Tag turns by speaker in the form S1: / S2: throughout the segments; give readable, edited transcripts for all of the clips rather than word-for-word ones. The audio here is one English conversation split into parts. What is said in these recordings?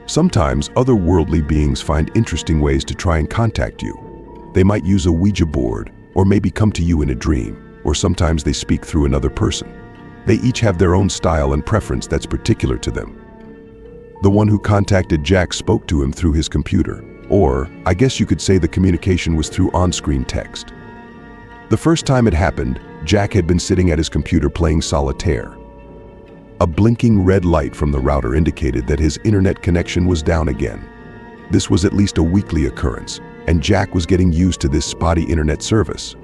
S1: Sometimes otherworldly beings find interesting ways to try and contact you. They might use a Ouija board, or maybe come to you in a dream, or sometimes they speak through another person. They each have their own style and preference that's particular to them. The one who contacted Jack spoke to him through his computer, or I guess you could say the communication was through on-screen text. The first time it happened, Jack had been sitting at his computer playing Solitaire. A blinking red light from the router indicated that his internet connection was down again. This was at least a weekly occurrence, and Jack was getting used to this spotty internet service.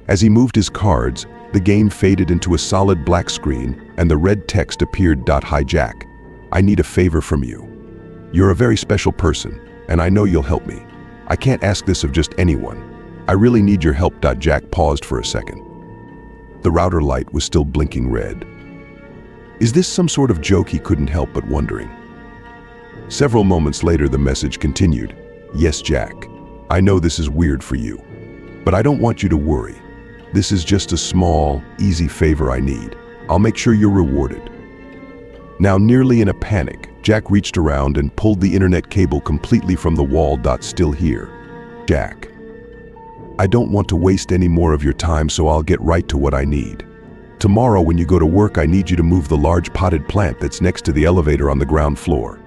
S1: As he moved his cards, the game faded into a solid black screen, and the red text appeared. Hi Jack, I need a favor from you. You're a very special person, and I know you'll help me. I can't ask this of just anyone. I really need your help. Jack paused for a second. The router light was still blinking red. Is this some sort of joke? He couldn't help but wondering. Several moments later, the message continued. Yes, Jack, I know this is weird for you, but I don't want you to worry. This is just a small, easy favor I need. I'll make sure you're rewarded. Now, nearly in a panic, Jack reached around and pulled the internet cable completely from the wall. Still here. Jack, I don't want to waste any more of your time, so I'll get right to what I need. Tomorrow when you go to work, I need you to move the large potted plant that's next to the elevator on the ground floor.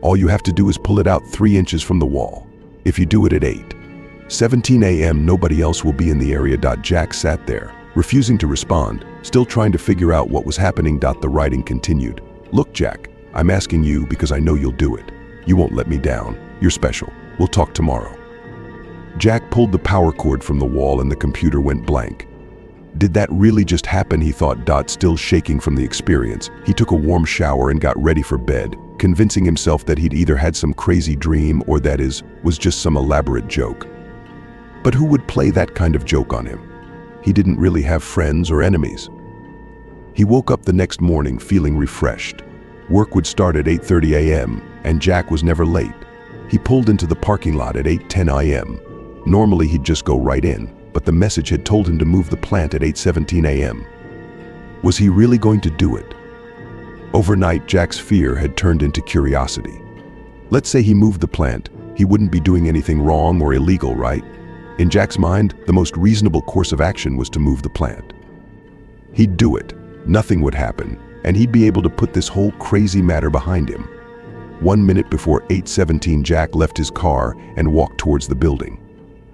S1: All you have to do is pull it out 3 inches from the wall. If you do it at 8:17 a.m., nobody else will be in the area. Jack sat there, refusing to respond, still trying to figure out what was happening. The writing continued. Look, Jack, I'm asking you because I know you'll do it. You won't let me down. You're special. We'll talk tomorrow. Jack pulled the power cord from the wall and the computer went blank. Did that really just happen? He thought. Still shaking from the experience, he took a warm shower and got ready for bed, convincing himself that he'd either had some crazy dream or that was just some elaborate joke. But who would play that kind of joke on him? He didn't really have friends or enemies. He woke up the next morning feeling refreshed. Work would start at 8:30 a.m., and Jack was never late. He pulled into the parking lot at 8:10 a.m. Normally he'd just go right in, but the message had told him to move the plant at 8:17 a.m. Was he really going to do it? Overnight, Jack's fear had turned into curiosity. Let's say he moved the plant, he wouldn't be doing anything wrong or illegal, right? In Jack's mind, the most reasonable course of action was to move the plant. He'd do it, nothing would happen, and he'd be able to put this whole crazy matter behind him. 1 minute before 8:17, Jack left his car and walked towards the building.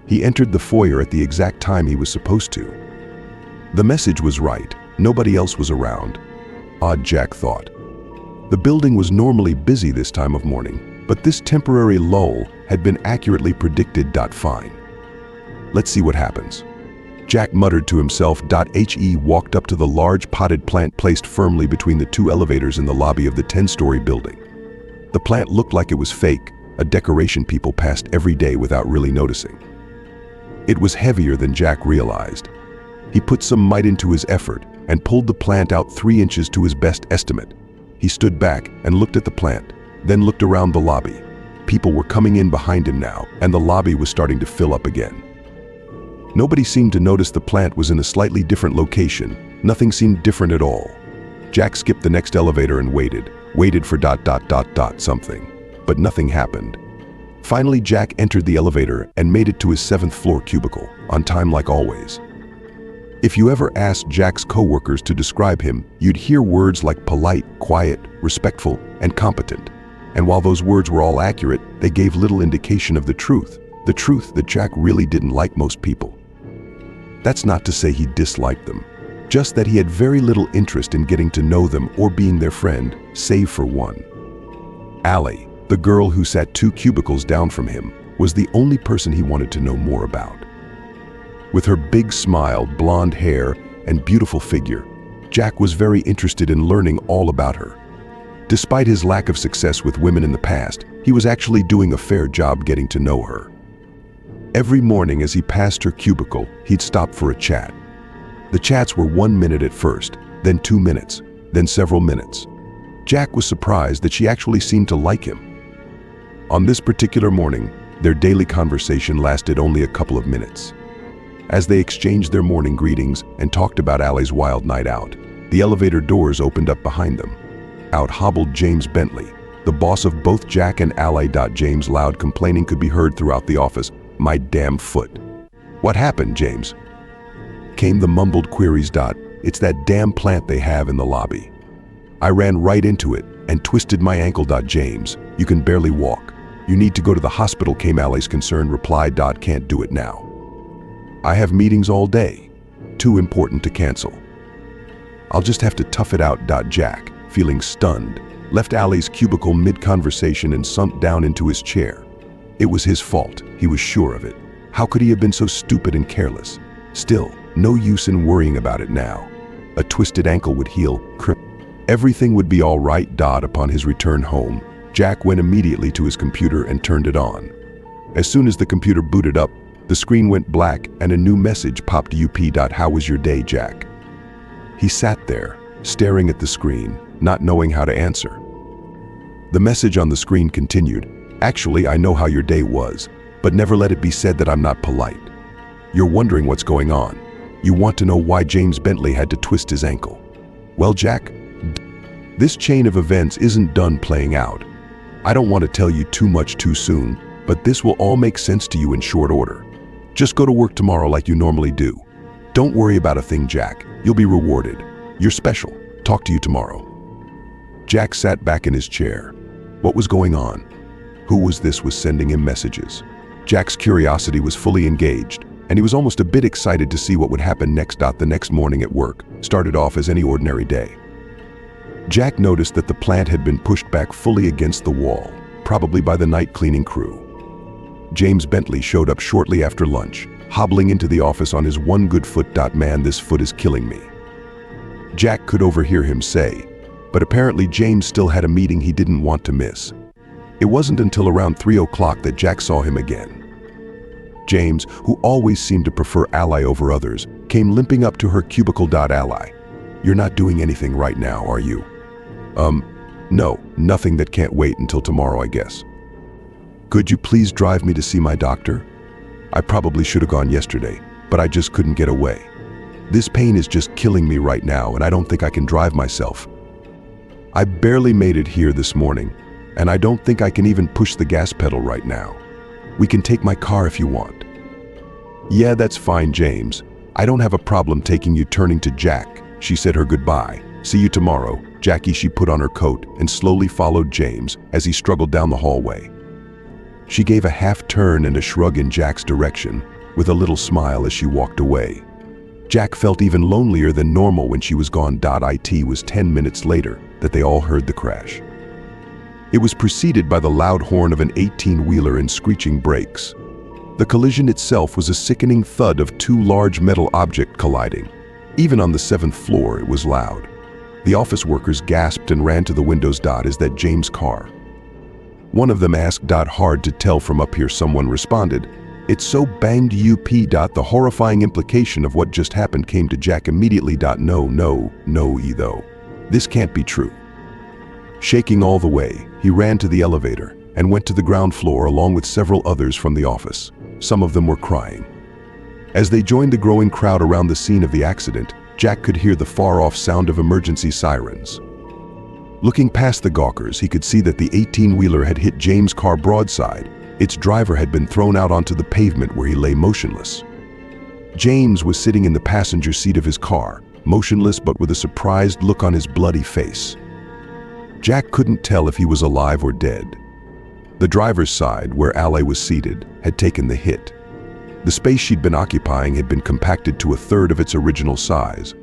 S1: He entered the foyer at the exact time he was supposed to. The message was right. Nobody else was around. Odd, Jack thought. The building was normally busy this time of morning, but this temporary lull had been accurately predicted. Fine. Let's see what happens. Jack muttered to himself. He walked up to the large potted plant placed firmly between the 2 elevators in the lobby of the 10-story building. The plant looked like it was fake, a decoration people passed every day without really noticing. It was heavier than Jack realized. He put some might into his effort and pulled the plant out 3 inches to his best estimate. He stood back and looked at the plant, then looked around the lobby. People were coming in behind him now, and the lobby was starting to fill up again. Nobody seemed to notice the plant was in a slightly different location. Nothing seemed different at all. Jack skipped the next elevator and waited for something, but nothing happened. Finally, Jack entered the elevator and made it to his 7th floor cubicle, on time like always. If you ever asked Jack's coworkers to describe him, you'd hear words like polite, quiet, respectful, and competent. And while those words were all accurate, they gave little indication of the truth that Jack really didn't like most people. That's not to say he disliked them, just that he had very little interest in getting to know them or being their friend, save for one. Allie, the girl who sat 2 cubicles down from him, was the only person he wanted to know more about. With her big smile, blonde hair, and beautiful figure, Jack was very interested in learning all about her. Despite his lack of success with women in the past, he was actually doing a fair job getting to know her. Every morning as he passed her cubicle, he'd stop for a chat. The chats were 1 minute at first, then 2 minutes, then several minutes. Jack was surprised that she actually seemed to like him. On this particular morning, their daily conversation lasted only a couple of minutes. As they exchanged their morning greetings and talked about Allie's wild night out, the elevator doors opened up behind them. Out hobbled James Bentley, The boss of both Jack and Ally. James' loud complaining could be heard throughout the office. My damn foot. What happened, James? Came the mumbled queries. It's that damn plant they have in the lobby. I ran right into it and twisted my ankle. James, you can barely walk. You need to go to the hospital, came Ally's concerned reply. Can't do it now. I have meetings all day. Too important to cancel. I'll just have to tough it out. Jack, feeling stunned, left Ally's cubicle mid-conversation and sunk down into his chair. It was his fault, he was sure of it. How could he have been so stupid and careless? Still, no use in worrying about it now. A twisted ankle would heal. Everything would be all right. Upon his return home, Jack went immediately to his computer and turned it on. As soon as the computer booted up, the screen went black and a new message popped up. How was your day, Jack? He sat there, staring at the screen, not knowing how to answer. The message on the screen continued. Actually, I know how your day was, but never let it be said that I'm not polite. You're wondering what's going on. You want to know why James Bentley had to twist his ankle. Well, Jack, this chain of events isn't done playing out. I don't want to tell you too much too soon, but this will all make sense to you in short order. Just go to work tomorrow like you normally do. Don't worry about a thing, Jack. You'll be rewarded. You're special. Talk to you tomorrow. Jack sat back in his chair. What was going on? Who was sending him messages? Jack's curiosity was fully engaged, and he was almost a bit excited to see what would happen next. The next morning at work started off as any ordinary day. Jack noticed that the plant had been pushed back fully against the wall, probably by the night cleaning crew. James Bentley showed up shortly after lunch, hobbling into the office on his one good foot. Man, this foot is killing me. Jack could overhear him say, but apparently James still had a meeting he didn't want to miss. It wasn't until around 3 o'clock that Jack saw him again. James, who always seemed to prefer Ally over others, came limping up to her cubicle. Ally, you're not doing anything right now, are you? No, nothing that can't wait until tomorrow, I guess. Could you please drive me to see my doctor? I probably should have gone yesterday, but I just couldn't get away. This pain is just killing me right now, and I don't think I can drive myself. I barely made it here this morning, and I don't think I can even push the gas pedal right now. We can take my car if you want. Yeah, that's fine, James. I don't have a problem taking you. Turning to Jack, she said her goodbye. See you tomorrow, Jackie. She put on her coat and slowly followed James as he struggled down the hallway. She gave a half turn and a shrug in Jack's direction, with a little smile as she walked away. Jack felt even lonelier than normal when she was gone. It was 10 minutes later that they all heard the crash. It was preceded by the loud horn of an 18-wheeler and screeching brakes. The collision itself was a sickening thud of two large metal objects colliding. Even on the 7th floor, it was loud. The office workers gasped and ran to the windows. Is that James' car? One of them asked. Hard to tell from up here, someone responded. It's so banged up. The horrifying implication of what just happened came to Jack immediately. No, though. This can't be true. Shaking all the way, he ran to the elevator and went to the ground floor along with several others from the office. Some of them were crying. As they joined the growing crowd around the scene of the accident, Jack could hear the far-off sound of emergency sirens. Looking past the gawkers, he could see that the 18-wheeler had hit James' car broadside. Its driver had been thrown out onto the pavement where he lay motionless. James was sitting in the passenger seat of his car, motionless but with a surprised look on his bloody face. Jack couldn't tell if he was alive or dead. The driver's side, where Ally was seated, had taken the hit. The space she'd been occupying had been compacted to a third of its original size.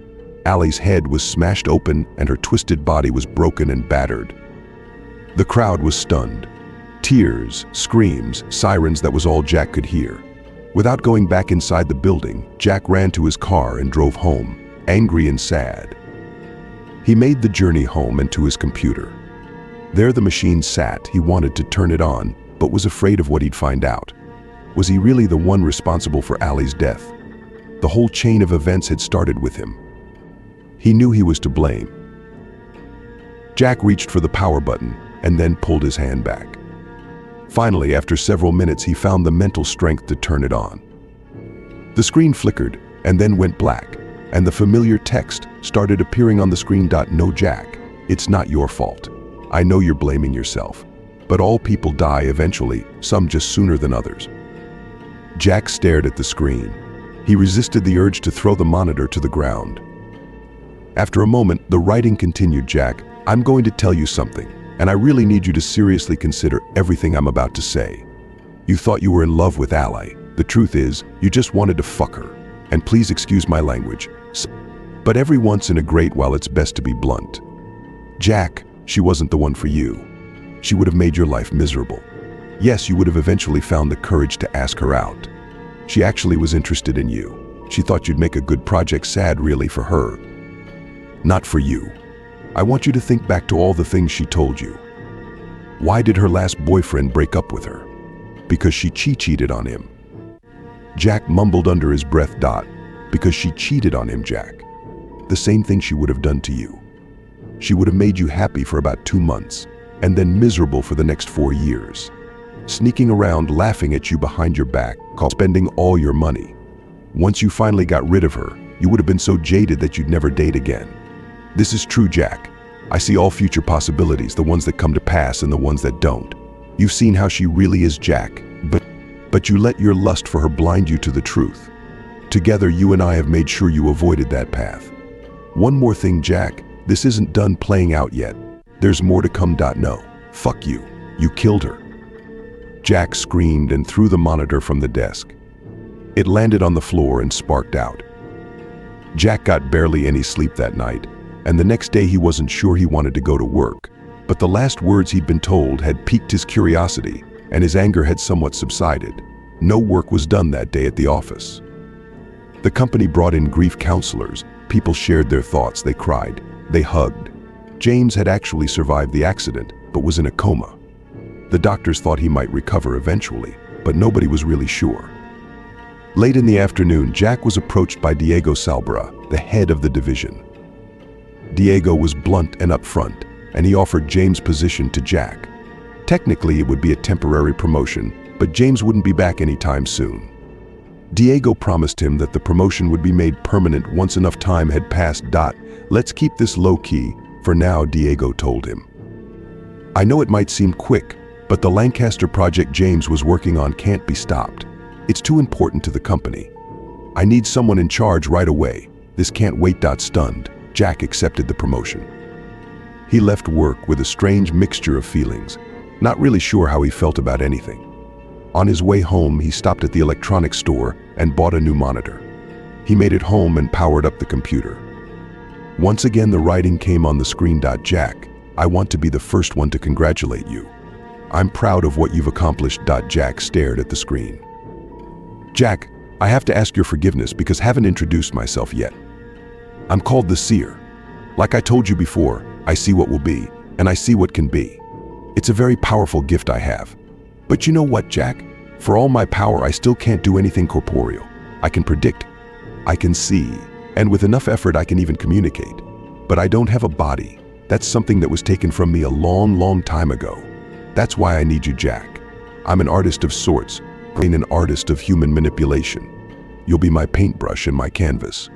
S1: Ally's head was smashed open and her twisted body was broken and battered. The crowd was stunned. Tears, screams, sirens, that was all Jack could hear. Without going back inside the building, Jack ran to his car and drove home, angry and sad. He made the journey home and to his computer. There the machine sat. He wanted to turn it on, but was afraid of what he'd find out. Was he really the one responsible for Ally's death? The whole chain of events had started with him. He knew he was to blame. Jack reached for the power button and then pulled his hand back. Finally, after several minutes, he found the mental strength to turn it on. The screen flickered and then went black, and the familiar text started appearing on the screen. No, Jack, it's not your fault. I know you're blaming yourself, but all people die eventually, some just sooner than others." Jack stared at the screen. He resisted the urge to throw the monitor to the ground. After a moment, the writing continued. "Jack, I'm going to tell you something, and I really need you to seriously consider everything I'm about to say. You thought you were in love with Ally. The truth is, you just wanted to fuck her. And please excuse my language. But every once in a great while it's best to be blunt. Jack, she wasn't the one for you. She would have made your life miserable. Yes, you would have eventually found the courage to ask her out. She actually was interested in you. She thought you'd make a good project. Sad, really, for her. Not for you. I want you to think back to all the things she told you. Why did her last boyfriend break up with her? Because she cheated on him." Jack mumbled under his breath. "Because she cheated on him, Jack. The same thing she would have done to you. She would have made you happy for about 2 months, and then miserable for the next 4 years. Sneaking around, laughing at you behind your back, spending all your money. Once you finally got rid of her, you would have been so jaded that you'd never date again. This is true, Jack. I see all future possibilities, the ones that come to pass and the ones that don't. You've seen how she really is, Jack, but you let your lust for her blind you to the truth. Together, you and I have made sure you avoided that path. One more thing, Jack, this isn't done playing out yet. There's more to come. No, fuck you. You killed her." Jack screamed and threw the monitor from the desk. It landed on the floor and sparked out. Jack got barely any sleep that night, and the next day he wasn't sure he wanted to go to work. But the last words he'd been told had piqued his curiosity, and his anger had somewhat subsided. No work was done that day at the office. The company brought in grief counselors. People shared their thoughts. They cried. They hugged. James had actually survived the accident, but was in a coma. The doctors thought he might recover eventually, but nobody was really sure. Late in the afternoon, Jack was approached by Diego Salbra, the head of the division. Diego was blunt and upfront, and he offered James' position to Jack. Technically, it would be a temporary promotion, but James wouldn't be back anytime soon. Diego promised him that the promotion would be made permanent once enough time had passed. "Let's keep this low-key for now," Diego told him. "I know it might seem quick, but the Lancaster project James was working on can't be stopped. It's too important to the company. I need someone in charge right away. This can't wait." Stunned, Jack accepted the promotion. He left work with a strange mixture of feelings, not really sure how he felt about anything. On his way home, he stopped at the electronics store and bought a new monitor. He made it home and powered up the computer. Once again, the writing came on the screen. "Jack, I want to be the first one to congratulate you. I'm proud of what you've accomplished." Jack stared at the screen. "Jack, I have to ask your forgiveness because I haven't introduced myself yet. I'm called the Seer. Like I told you before, I see what will be, and I see what can be. It's a very powerful gift I have. But you know what, Jack? For all my power, I still can't do anything corporeal. I can predict, I can see, and with enough effort I can even communicate. But I don't have a body. That's something that was taken from me a long, long time ago. That's why I need you, Jack. I'm an artist of sorts, an artist of human manipulation. You'll be my paintbrush and my canvas.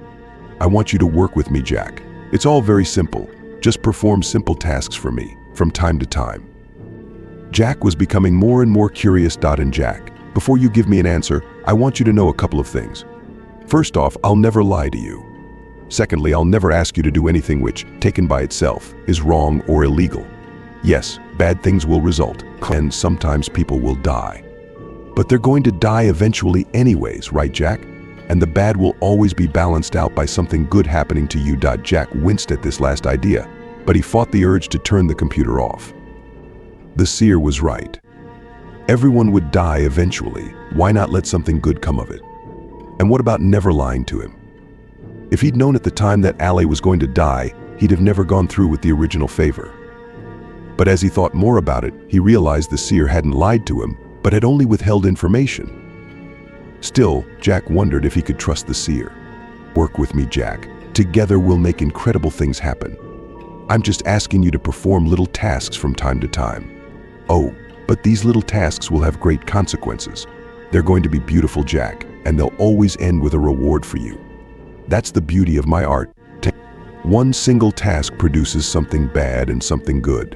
S1: I want you to work with me, Jack. It's all very simple. Just perform simple tasks for me, from time to time." Jack was becoming more and more curious. And Jack, before you give me an answer, I want you to know a couple of things. First off, I'll never lie to you. Secondly, I'll never ask you to do anything which, taken by itself, is wrong or illegal. Yes, bad things will result, and sometimes people will die. But they're going to die eventually anyways, right, Jack? And the bad will always be balanced out by something good happening to you. Jack winced at this last idea, but he fought the urge to turn the computer off. The Seer was right. Everyone would die eventually. Why not let something good come of it? And what about never lying to him? If he'd known at the time that Ally was going to die, he'd have never gone through with the original favor. But as he thought more about it, he realized the Seer hadn't lied to him, but had only withheld information. Still, Jack wondered if he could trust the Seer. "Work with me, Jack. Together we'll make incredible things happen. I'm just asking you to perform little tasks from time to time. Oh, but these little tasks will have great consequences. They're going to be beautiful, Jack, and they'll always end with a reward for you. That's the beauty of my art. One single task produces something bad and something good.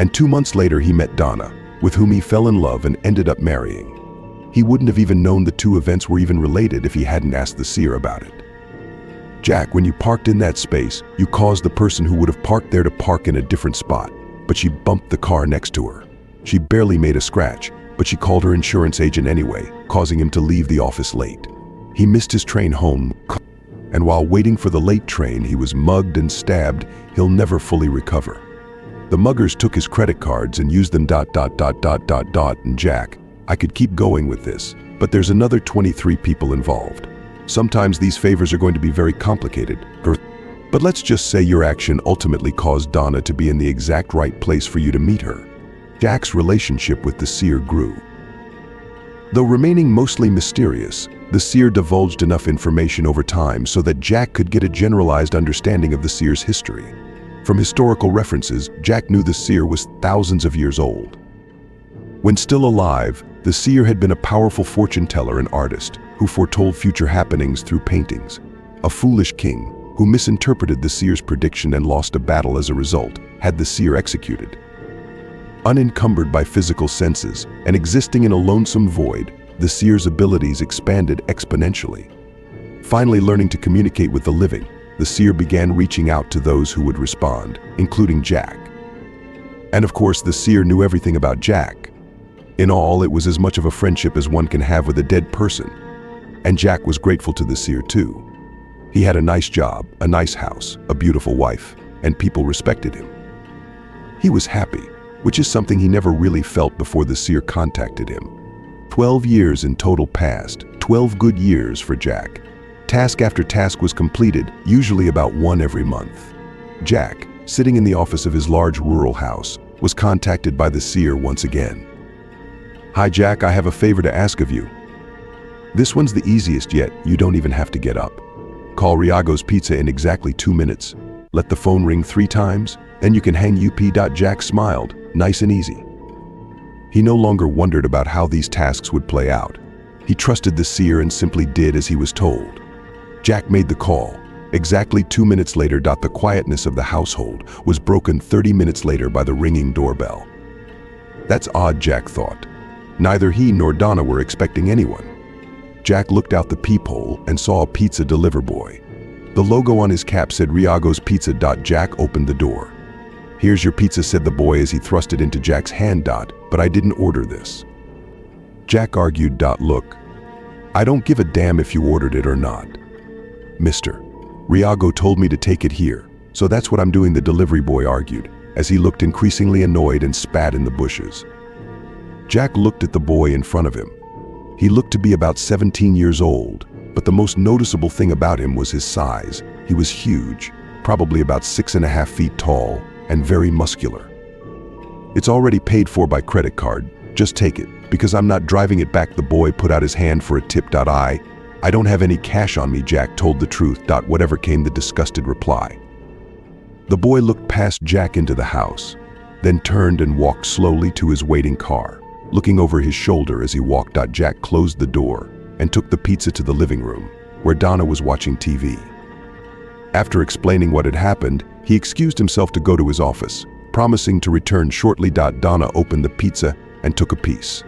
S1: And 2 months later he met Donna, with whom he fell in love and ended up marrying. He wouldn't have even known the two events were even related if he hadn't asked the seer about it. Jack, when you parked in that space, you caused the person who would have parked there to park in a different spot, but she bumped the car next to her. She barely made a scratch, but she called her insurance agent anyway, causing him to leave the office late. He missed his train home, and while waiting for the late train, he was mugged and stabbed. He'll never fully recover. The muggers took his credit cards and used them ... And Jack, I could keep going with this, but there's another 23 people involved. Sometimes these favors are going to be very complicated. But let's just say your action ultimately caused Donna to be in the exact right place for you to meet her. Jack's relationship with the seer grew. Though remaining mostly mysterious, the seer divulged enough information over time so that Jack could get a generalized understanding of the seer's history. From historical references, Jack knew the seer was thousands of years old. When still alive, the seer had been a powerful fortune teller and artist who foretold future happenings through paintings. A foolish king, who misinterpreted the seer's prediction and lost a battle as a result, had the seer executed. Unencumbered by physical senses and existing in a lonesome void, the seer's abilities expanded exponentially. Finally learning to communicate with the living, the seer began reaching out to those who would respond, including Jack. And of course, the seer knew everything about Jack. In all, it was as much of a friendship as one can have with a dead person. And Jack was grateful to the seer too. He had a nice job, a nice house, a beautiful wife, and people respected him. He was happy, which is something he never really felt before the seer contacted him. 12 years in total passed, 12 good years for Jack. Task after task was completed, usually about one every month. Jack, sitting in the office of his large rural house, was contacted by the seer once again. Hi Jack, I have a favor to ask of you. This one's the easiest yet, you don't even have to get up. Call Riago's Pizza in exactly 2 minutes. Let the phone ring 3 times, then you can hang up. Jack smiled, nice and easy. He no longer wondered about how these tasks would play out. He trusted the seer and simply did as he was told. Jack made the call. Exactly 2 minutes later, the quietness of the household was broken 30 minutes later by the ringing doorbell. That's odd, Jack thought. Neither he nor Donna were expecting anyone. Jack looked out the peephole and saw a pizza deliver boy. The logo on his cap said Riago's Pizza. Jack opened the door. Here's your pizza, said the boy as he thrust it into Jack's hand. But I didn't order this. Jack argued. Look, I don't give a damn if you ordered it or not. Mister, Riago told me to take it here, so that's what I'm doing, the delivery boy argued, as he looked increasingly annoyed and spat in the bushes. Jack looked at the boy in front of him. He looked to be about 17 years old, but the most noticeable thing about him was his size. He was huge, probably about 6.5 feet tall, and very muscular. It's already paid for by credit card. Just take it, because I'm not driving it back. The boy put out his hand for a tip. I don't have any cash on me, Jack told the truth. Whatever, came the disgusted reply. The boy looked past Jack into the house, then turned and walked slowly to his waiting car. Looking over his shoulder as he walked, Jack closed the door and took the pizza to the living room, where Donna was watching TV. After explaining what had happened, he excused himself to go to his office, promising to return shortly. Donna opened the pizza and took a piece.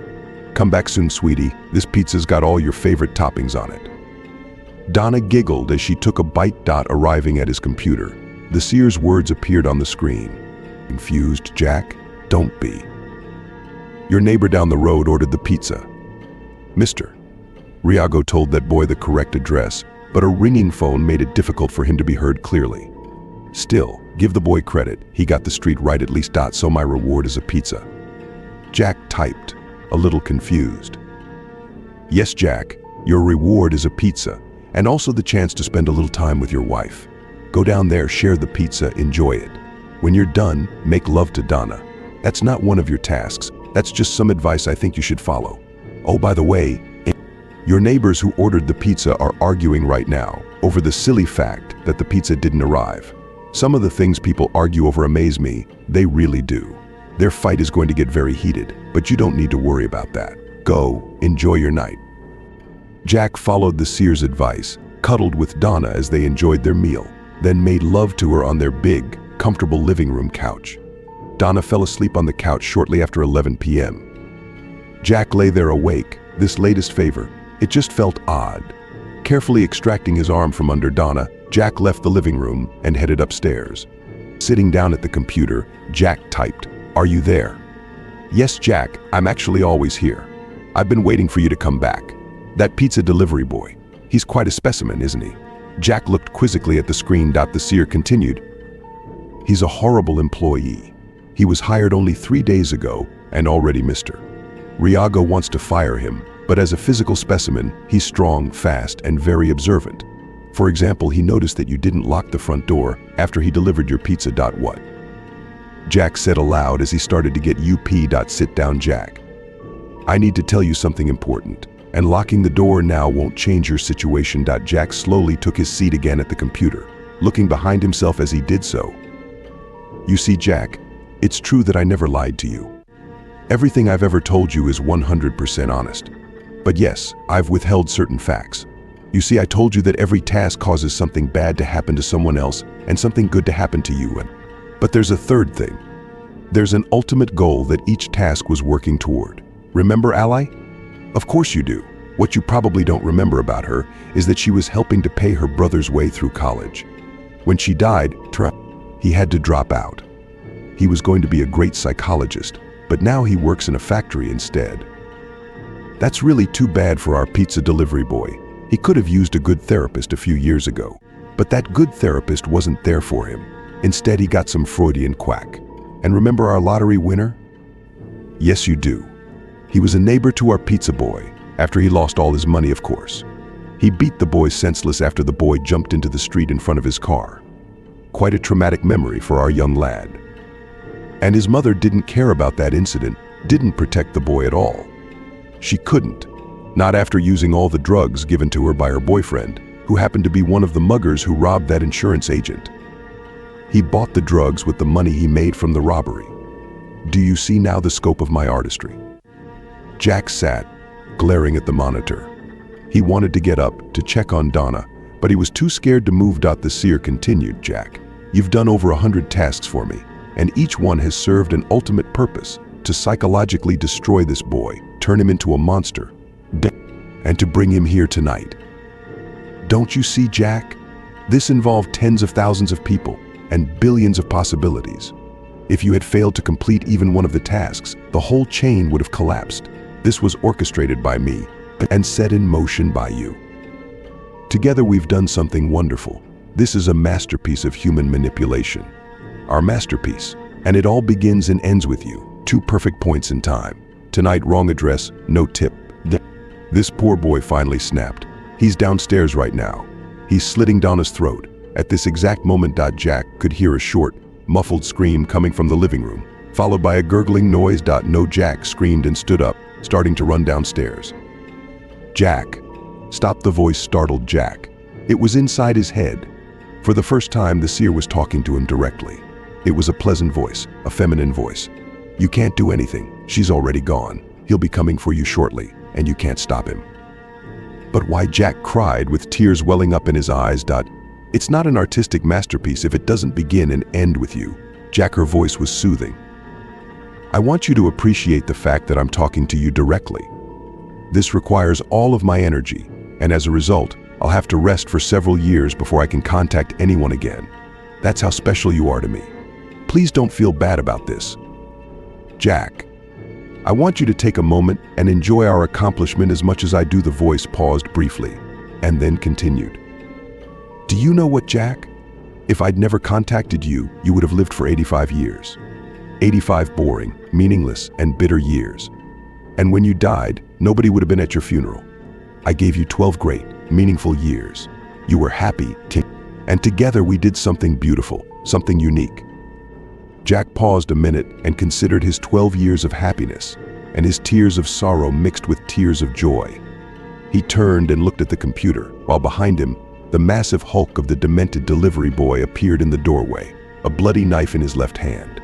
S1: Come back soon, sweetie. This pizza's got all your favorite toppings on it. Donna giggled as she took a bite. Arriving at his computer, the seer's words appeared on the screen. Confused, Jack? Don't be. Your neighbor down the road ordered the pizza. Mister. Riago told that boy the correct address, but a ringing phone made it difficult for him to be heard clearly. Still, give the boy credit, he got the street right at least. So my reward is a pizza. Jack typed, a little confused. Yes, Jack, your reward is a pizza, and also the chance to spend a little time with your wife. Go down there, share the pizza, enjoy it. When you're done, make love to Donna. That's not one of your tasks, that's just some advice I think you should follow. Oh, by the way, your neighbors who ordered the pizza are arguing right now over the silly fact that the pizza didn't arrive. Some of the things people argue over amaze me, they really do. Their fight is going to get very heated, but you don't need to worry about that. Go, enjoy your night. Jack followed the seer's advice, cuddled with Donna as they enjoyed their meal, then made love to her on their big, comfortable living room couch. Donna fell asleep on the couch shortly after 11 p.m. Jack lay there awake, this latest favor. It just felt odd. Carefully extracting his arm from under Donna, Jack left the living room and headed upstairs. Sitting down at the computer, Jack typed, "Are you there?" "Yes, Jack, I'm actually always here. I've been waiting for you to come back. That pizza delivery boy, he's quite a specimen, isn't he?" Jack looked quizzically at the screen. The seer continued, "He's a horrible employee. He was hired only 3 days ago and already Mr. Riago wants to fire him, but as a physical specimen, he's strong, fast, and very observant. For example, he noticed that you didn't lock the front door after he delivered your pizza. What?" Jack said aloud as he started to get up. "Sit down, Jack. I need to tell you something important, and locking the door now won't change your situation." Jack slowly took his seat again at the computer, looking behind himself as he did so. "You see, Jack, it's true that I never lied to you. Everything I've ever told you is 100% honest. But yes, I've withheld certain facts. You see, I told you that every task causes something bad to happen to someone else and something good to happen to you. But there's a third thing. There's an ultimate goal that each task was working toward. Remember Ally? Of course you do. What you probably don't remember about her is that she was helping to pay her brother's way through college. When she died, he had to drop out. He was going to be a great psychologist, but now he works in a factory instead. That's really too bad for our pizza delivery boy. He could have used a good therapist a few years ago, but that good therapist wasn't there for him. Instead, he got some Freudian quack. And remember our lottery winner? Yes, you do. He was a neighbor to our pizza boy, after he lost all his money, of course. He beat the boy senseless after the boy jumped into the street in front of his car. Quite a traumatic memory for our young lad. And his mother didn't care about that incident, didn't protect the boy at all. She couldn't, not after using all the drugs given to her by her boyfriend, who happened to be one of the muggers who robbed that insurance agent. He bought the drugs with the money he made from the robbery. Do you see now the scope of my artistry? Jack sat, glaring at the monitor. He wanted to get up to check on Donna, but he was too scared to move. The seer continued, "Jack, you've done over 100 tasks for me, and each one has served an ultimate purpose, to psychologically destroy this boy, turn him into a monster, and to bring him here tonight. Don't you see, Jack? This involved tens of thousands of people and billions of possibilities. If you had failed to complete even one of the tasks, the whole chain would have collapsed. This was orchestrated by me and set in motion by you. Together we've done something wonderful. This is a masterpiece of human manipulation. Our masterpiece. And it all begins and ends with you. 2 perfect points in time. Tonight, wrong address, no tip. This poor boy finally snapped. He's downstairs right now. He's slitting Donna's throat. At this exact moment, Jack could hear a short, muffled scream coming from the living room, followed by a gurgling noise. No, Jack screamed and stood up, starting to run downstairs. Jack. Stop, the voice startled Jack. It was inside his head. For the first time, the seer was talking to him directly. It was a pleasant voice, a feminine voice. You can't do anything. She's already gone. He'll be coming for you shortly, and you can't stop him. But why? Jack cried with tears welling up in his eyes. It's not an artistic masterpiece if it doesn't begin and end with you. Jack, her voice was soothing. I want you to appreciate the fact that I'm talking to you directly. This requires all of my energy, and as a result, I'll have to rest for several years before I can contact anyone again. That's how special you are to me. Please don't feel bad about this. Jack, I want you to take a moment and enjoy our accomplishment as much as I do. The voice paused briefly, and then continued. Do you know what, Jack? If I'd never contacted you, you would have lived for 85 years. 85 boring, meaningless, and bitter years. And when you died, nobody would have been at your funeral. I gave you 12 great, meaningful years. You were happy, and together we did something beautiful, something unique. Jack paused a minute and considered his 12 years of happiness, and his tears of sorrow mixed with tears of joy. He turned and looked at the computer, while behind him, the massive hulk of the demented delivery boy appeared in the doorway, a bloody knife in his left hand.